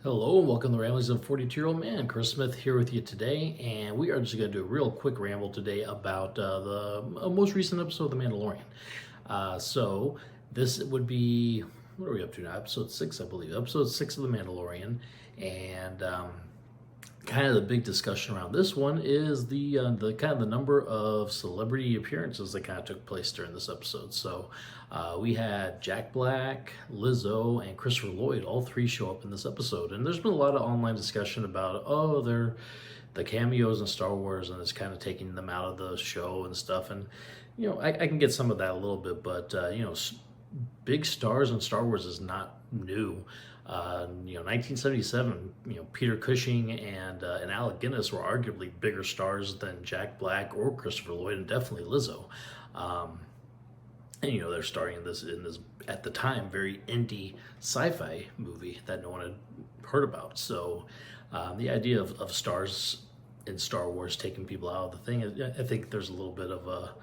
Hello and welcome to the Ramblings of a 42-Year-Old Man. Chris Smith here with you today, and we are just going to do a real quick ramble today about the most recent episode of The Mandalorian. So this would be, what are we up to now? Episode 6, I believe. Episode 6 of The Mandalorian, and kind of the big discussion around this one is the kind of the number of celebrity appearances that kind of took place during this episode. So we had Jack Black, Lizzo, and Christopher Lloyd, all three show up in this episode. And there's been a lot of online discussion about, they're the cameos in Star Wars and it's kind of taking them out of the show and stuff. And, I can get some of that a little bit, but, big stars in Star Wars is not new. 1977, Peter Cushing and Alec Guinness were arguably bigger stars than Jack Black or Christopher Lloyd, and definitely Lizzo. And they're starring in this at the time very indie sci-fi movie that no one had heard about. So the idea of stars in Star Wars taking people out of the thing, I think there's a little bit of a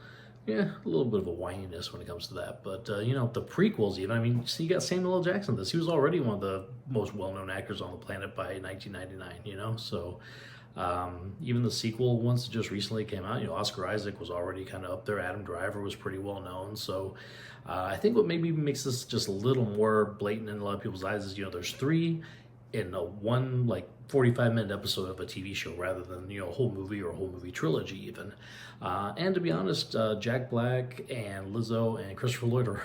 whininess when it comes to that. But, the prequels, so you got Samuel L. Jackson. He was already one of the most well-known actors on the planet by 1999, So even the sequel ones that just recently came out, Oscar Isaac was already kind of up there. Adam Driver was pretty well-known. So I think what maybe makes this just a little more blatant in a lot of people's eyes is, there's three in a one 45-minute episode of a TV show rather than a whole movie or a whole movie trilogy even. And to be honest, Jack Black and Lizzo and Christopher Lloyd are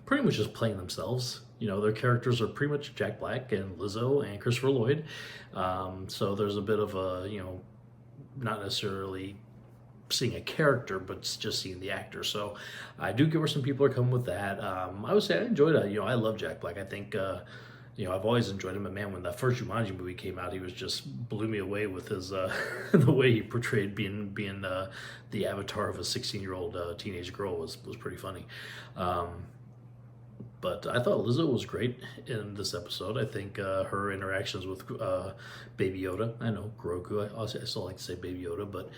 pretty much just playing themselves. Their characters are pretty much Jack Black and Lizzo and Christopher Lloyd. So there's a bit of a, not necessarily seeing a character, but just seeing the actor. So I do get where some people are coming with that. I would say I enjoyed it. I love Jack Black. I think, I've always enjoyed him, but man, when that first Jumanji movie came out, he was just blew me away with his the way he portrayed being the avatar of a 16-year-old teenage girl was pretty funny. But I thought Lizzo was great in this episode. I think her interactions with Baby Yoda, I know Grogu, I still like to say Baby Yoda, but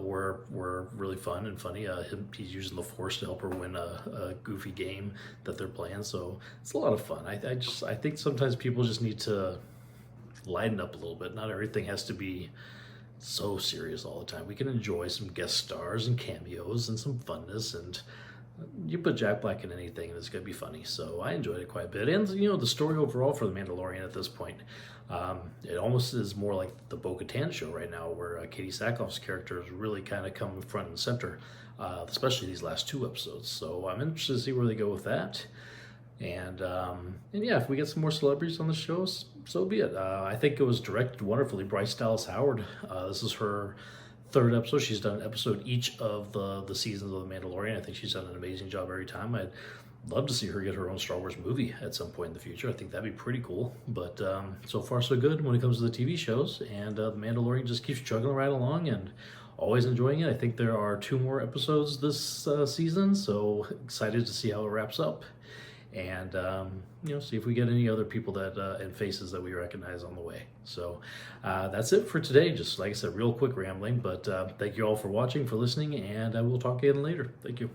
were really fun and funny. He's using the Force to help her win a goofy game that they're playing, so it's a lot of fun. I think sometimes people just need to lighten up a little bit. Not everything has to be so serious all the time. We can enjoy some guest stars and cameos and some funness, and you put Jack Black in anything and it's going to be funny. So I enjoyed it quite a bit. And, the story overall for The Mandalorian at this point, it almost is more like the Bo-Katan show right now, where Katie Sackhoff's character has really kind of come front and center, especially these last two episodes. So I'm interested to see where they go with that. And yeah, if we get some more celebrities on the show, so be it. I think it was directed wonderfully. Bryce Dallas Howard, this is her third episode. She's done an episode each of the seasons of The Mandalorian. I think she's done an amazing job every time. I'd love to see her get her own Star Wars movie at some point in the future. I think that'd be pretty cool. But so far so good when it comes to the TV shows, and The Mandalorian just keeps chugging right along and always enjoying it. I think there are 2 more episodes this season, so excited to see how it wraps up. And see if we get any other people that and faces that we recognize on the way. So that's it for today. Just like I said, real quick rambling, but thank you all for watching, for listening, and I will talk again later. Thank you.